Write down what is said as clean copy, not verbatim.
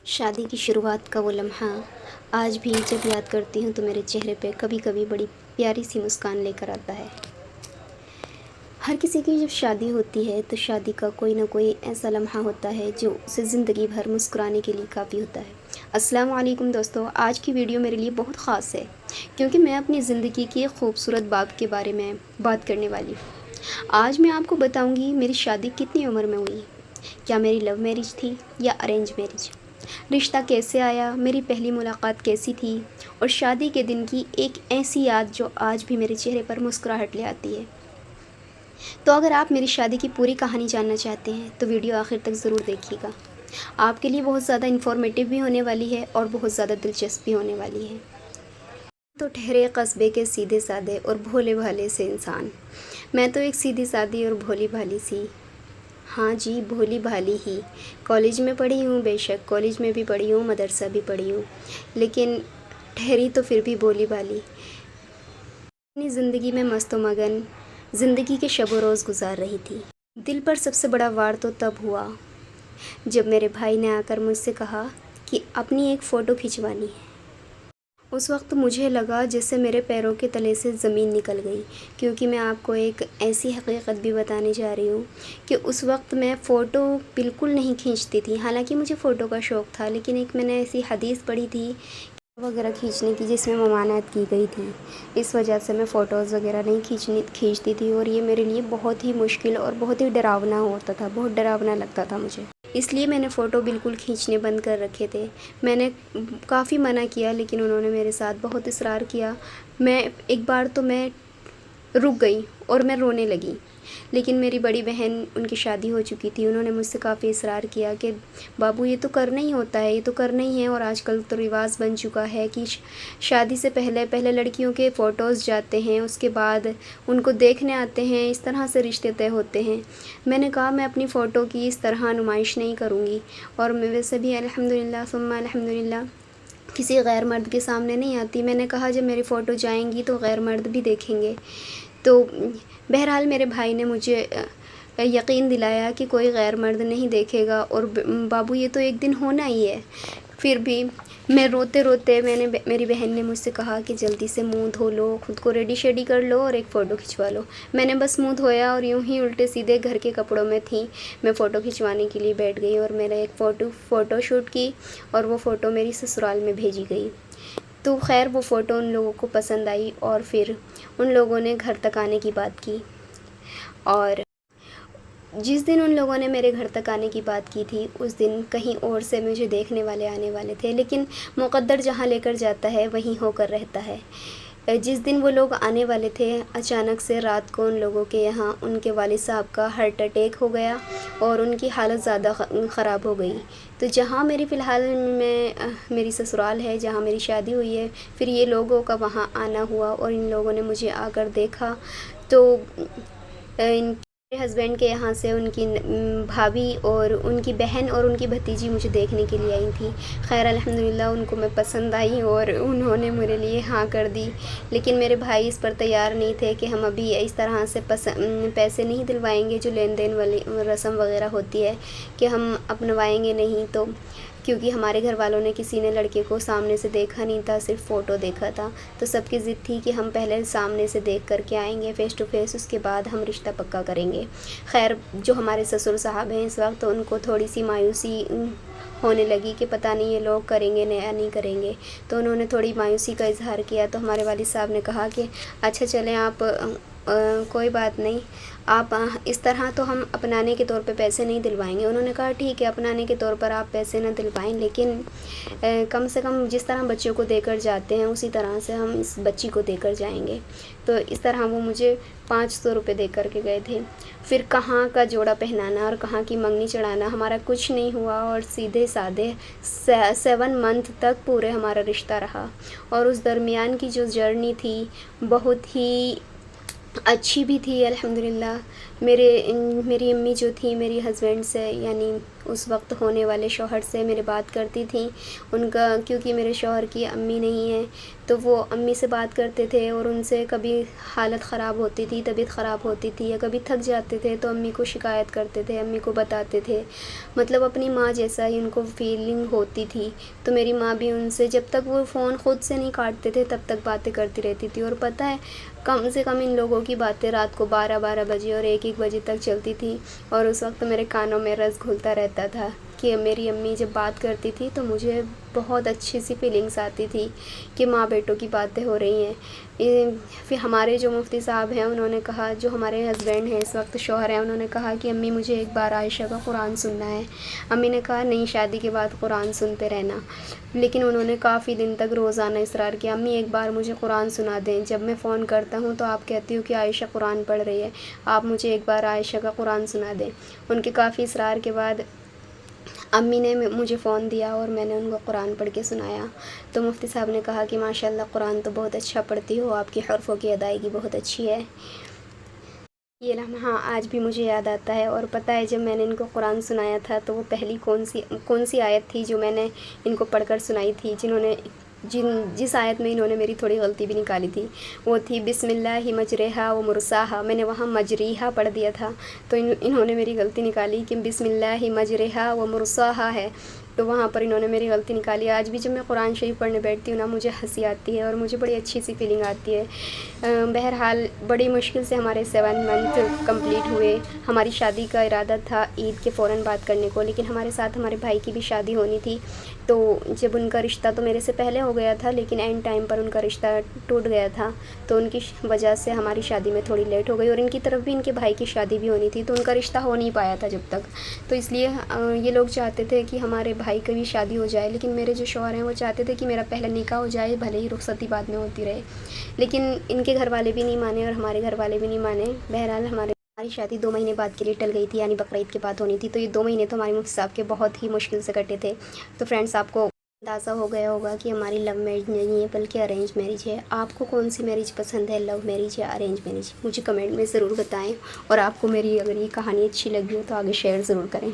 शादी की शुरुआत का वो लम्हा आज भी जब याद करती हूँ तो मेरे चेहरे पे कभी कभी बड़ी प्यारी सी मुस्कान लेकर आता है। हर किसी की जब शादी होती है तो शादी का कोई ना कोई ऐसा लम्हा होता है जो उसे ज़िंदगी भर मुस्कुराने के लिए काफ़ी होता है। अस्सलाम वालेकुम दोस्तों, आज की वीडियो मेरे लिए बहुत ख़ास है क्योंकि मैं अपनी ज़िंदगी के खूबसूरत बाब के बारे में बात करने वाली हूँ। आज मैं आपको बताऊँगी मेरी शादी कितनी उम्र में हुई, क्या मेरी लव मैरिज थी या अरेंज मैरिज, रिश्ता कैसे आया, मेरी पहली मुलाकात कैसी थी और शादी के दिन की एक ऐसी याद जो आज भी मेरे चेहरे पर मुस्कुराहट ले आती है। तो अगर आप मेरी शादी की पूरी कहानी जानना चाहते हैं तो वीडियो आखिर तक ज़रूर देखिएगा। आपके लिए बहुत ज़्यादा इन्फॉर्मेटिव भी होने वाली है और बहुत ज़्यादा दिलचस्प भी होने वाली है। तो ठहरे कस्बे के सीधे साधे और भोले भाले से इंसान, मैं तो एक सीधी सादी और भोली भाली सी, हाँ जी भोली भाली ही। कॉलेज में पढ़ी हूँ, बेशक कॉलेज में भी पढ़ी हूँ, मदरसा भी पढ़ी हूँ, लेकिन ठहरी तो फिर भी भोली भाली। अपनी ज़िंदगी में मस्त मगन ज़िंदगी के शब व रोज़ गुजार रही थी। दिल पर सबसे बड़ा वार तो तब हुआ जब मेरे भाई ने आकर मुझसे कहा कि अपनी एक फ़ोटो खिंचवानी है। उस वक्त मुझे लगा जैसे मेरे पैरों के तले से ज़मीन निकल गई, क्योंकि मैं आपको एक ऐसी हकीकत भी बताने जा रही हूँ कि उस वक्त मैं फ़ोटो बिल्कुल नहीं खींचती थी। हालांकि मुझे फ़ोटो का शौक़ था, लेकिन एक मैंने ऐसी हदीस पढ़ी थी वगैरह खींचने की जिसमें ममानत की गई थी। इस वजह से मैं फ़ोटोज़ वगैरह नहीं खींचती थी और ये मेरे लिए बहुत ही मुश्किल और बहुत ही डरावना होता था, बहुत डरावना लगता था मुझे। इसलिए मैंने फ़ोटो बिल्कुल खींचने बंद कर रखे थे। मैंने काफ़ी मना किया लेकिन उन्होंने मेरे साथ बहुत इसरार किया। एक बार तो मैं रुक गई और मैं रोने लगी, लेकिन मेरी बड़ी बहन, उनकी शादी हो चुकी थी, उन्होंने मुझसे काफ़ी इसरार किया कि बाबू ये तो करना ही होता है, ये तो करना ही है। और आजकल तो रिवाज बन चुका है कि शादी से पहले पहले लड़कियों के फ़ोटोज़ जाते हैं, उसके बाद उनको देखने आते हैं, इस तरह से रिश्ते तय होते हैं। मैंने कहा मैं अपनी फ़ोटो की इस तरह नुमाइश नहीं करूँगी, और मैं वैसे भी अल्हम्दुलिल्लाह सुम्मा अल्हम्दुलिल्लाह किसी गैर मर्द के सामने नहीं आती। मैंने कहा जब मेरी फ़ोटो जाएंगी तो गैर मर्द भी देखेंगे। तो बहरहाल मेरे भाई ने मुझे यकीन दिलाया कि कोई गैर मर्द नहीं देखेगा और बाबू ये तो एक दिन होना ही है। फिर भी मैं रोते रोते मेरी बहन ने मुझसे कहा कि जल्दी से मुंह धो लो, खुद को रेडी शेडी कर लो और एक फ़ोटो खिंचवा लो। मैंने बस मुंह धोया और यूं ही उल्टे सीधे घर के कपड़ों में थी, मैं फ़ोटो खिंचवाने के लिए बैठ गई और मैंने एक फ़ोटो शूट की और वो फ़ोटो मेरी ससुराल में भेजी गई। तो खैर वो फ़ोटो उन लोगों को पसंद आई और फिर उन लोगों ने घर तक आने की बात की। और जिस दिन उन लोगों ने मेरे घर तक आने की बात की थी उस दिन कहीं और से मुझे देखने वाले आने वाले थे, लेकिन मुक़द्दर जहाँ लेकर जाता है वहीं होकर रहता है। जिस दिन वो लोग आने वाले थे अचानक से रात को उन लोगों के यहाँ उनके वालिद साहब का हार्ट अटैक हो गया और उनकी हालत ज़्यादा ख़राब हो गई। तो जहाँ मेरी मेरी ससुराल है, जहाँ मेरी शादी हुई है, फिर ये लोगों का वहाँ आना हुआ और इन लोगों ने मुझे आकर देखा। तो मेरे हस्बैंड के यहाँ से उनकी भाभी और उनकी बहन और उनकी भतीजी मुझे देखने के लिए आई थी। खैर अल्हम्दुलिल्लाह उनको मैं पसंद आई और उन्होंने मेरे लिए हाँ कर दी, लेकिन मेरे भाई इस पर तैयार नहीं थे कि हम अभी इस तरह से पैसे नहीं दिलवाएंगे, जो लेन देन वाली रस्म वगैरह होती है कि हम अपनवाएंगे नहीं। तो क्योंकि हमारे घर वालों ने किसी ने लड़के को सामने से देखा नहीं था, सिर्फ फ़ोटो देखा था, तो सबकी ज़िद थी कि हम पहले सामने से देख करके आएंगे फ़ेस टू फेस, उसके बाद हम रिश्ता पक्का करेंगे। खैर जो हमारे ससुर साहब हैं इस वक्त, तो उनको थोड़ी सी मायूसी होने लगी कि पता नहीं ये लोग करेंगे या नहीं करेंगे। तो उन्होंने थोड़ी मायूसी का इजहार किया। तो हमारे वालिद साहब ने कहा कि अच्छा चलें आप कोई बात नहीं, आप इस तरह तो हम अपनाने के तौर पे पैसे नहीं दिलवाएंगे। उन्होंने कहा ठीक है, अपनाने के तौर पर आप पैसे ना दिलवाएं, लेकिन कम से कम जिस तरह बच्चों को देकर जाते हैं उसी तरह से हम इस बच्ची को देकर जाएंगे। तो इस तरह वो मुझे 500 रुपये दे कर के गए थे। फिर कहाँ का जोड़ा पहनाना और कहाँ की मंगनी चढ़ाना, हमारा कुछ नहीं हुआ और सीधे साधे 7 मंथ तक पूरे हमारा रिश्ता रहा। और उस दरमियान की जो जर्नी थी बहुत ही اچھی بھی تھی الحمدللہ۔ میری امی جو تھیں میری ہسبینڈ سے، یعنی اس وقت ہونے والے شوہر سے میرے بات کرتی تھیں۔ ان کا کیونکہ میرے شوہر کی امی نہیں ہیں تو وہ امی سے بات کرتے تھے، اور ان سے کبھی حالت خراب ہوتی تھی، طبیعت خراب ہوتی تھی یا کبھی تھک جاتے تھے تو امی کو شکایت کرتے تھے، امی کو بتاتے تھے، مطلب اپنی ماں جیسا ہی ان کو فیلنگ ہوتی تھی۔ تو میری ماں بھی ان سے، جب تک وہ فون خود سے نہیں کاٹتے تھے تب تک باتیں کرتی رہتی تھی۔ اور پتہ ہے کم سے کم ان لوگوں کی باتیں رات کو 12 بجے اور 1 بجے تک چلتی تھی، اور اس وقت میرے کانوں میں رس گھلتا رہتا تھا کہ میری امی جب بات کرتی تھی تو مجھے بہت اچھی سی فیلنگس آتی تھی کہ ماں بیٹوں کی باتیں ہو رہی ہیں۔ پھر ہمارے جو مفتی صاحب ہیں انہوں نے کہا، جو ہمارے ہسبینڈ ہیں اس وقت شوہر ہیں، انہوں نے کہا کہ امی مجھے ایک بار عائشہ کا قرآن سننا ہے۔ امی نے کہا نہیں، شادی کے بعد قرآن سنتے رہنا، لیکن انہوں نے کافی دن تک روزانہ اصرار کیا، امی ایک بار مجھے قرآن سنا دیں، جب میں فون کرتا ہوں تو آپ کہتی ہو کہ عائشہ قرآن پڑھ رہی ہے، آپ مجھے ایک بار عائشہ کا قرآن سنا دیں۔ ان کے کافی اصرار کے بعد امی نے مجھے فون دیا اور میں نے ان کو قرآن پڑھ کے سنایا۔ تو مفتی صاحب نے کہا کہ ماشاءاللہ قرآن تو بہت اچھا پڑھتی ہو، آپ کی حرفوں کی ادائیگی بہت اچھی ہے۔ یہ لمحہ آج بھی مجھے یاد آتا ہے۔ اور پتہ ہے جب میں نے ان کو قرآن سنایا تھا تو وہ پہلی کون سی آیت تھی جو میں نے ان کو پڑھ کر سنائی تھی، جس آیت میں انہوں نے میری تھوڑی غلطی بھی نکالی تھی، وہ تھی بسم اللہ مجریہا و مرساہا۔ میں نے وہاں مجریہا پڑھ دیا تھا تو انہوں نے میری غلطی نکالی کہ بسم اللہ مجریہا و مرساہا ہے، تو وہاں پر انہوں نے میری غلطی نکالی۔ آج بھی جب میں قرآن شریف پڑھنے بیٹھتی ہوں نا مجھے ہنسی آتی ہے اور مجھے بڑی اچھی سی فیلنگ آتی ہے۔ بہرحال بڑی مشکل سے ہمارے 7 منتھ کمپلیٹ ہوئے۔ ہماری شادی کا ارادہ تھا عید کے فوراً بات کرنے کو، لیکن ہمارے ساتھ ہمارے بھائی کی بھی شادی ہونی تھی، تو جب ان کا رشتہ تو میرے سے پہلے ہو گیا تھا لیکن اینڈ ٹائم پر ان کا رشتہ ٹوٹ گیا تھا، تو ان کی وجہ سے ہماری شادی میں تھوڑی لیٹ ہو گئی، اور ان کی طرف بھی ان کے بھائی کی شادی بھی ہونی تھی تو ان کا رشتہ ہو نہیں پایا تھا جب تک۔ تو اس لیے یہ لوگ چاہتے تھے کہ ہمارے بھائی کی بھی شادی ہو جائے، لیکن میرے جو شوہر ہیں وہ چاہتے تھے کہ میرا پہلے نکاح ہو جائے، بھلے ہی رخصتی بعد میں ہوتی رہے، لیکن ان کے گھر والے بھی نہیں مانے اور ہمارے گھر والے بھی نہیں مانے۔ بہرحال ہماری شادی 2 مہینے بعد کے لیے ٹل گئی تھی، یعنی بقرعید کے بعد ہونی تھی، تو یہ 2 مہینے تو ہمارے مفتی صاحب کے بہت ہی مشکل سے کٹے تھے۔ تو فرینڈس آپ کو اندازہ ہو گیا ہوگا کہ ہماری لو میرج نہیں ہے بلکہ ارینج میرج ہے۔ آپ کو کون سی میرج پسند ہے، لو میرج یا ارینج میرج؟ مجھے کمنٹ میں ضرور بتائیں، اور آپ کو میری اگر یہ کہانی اچھی لگی ہو تو آگے شیئر ضرور کریں۔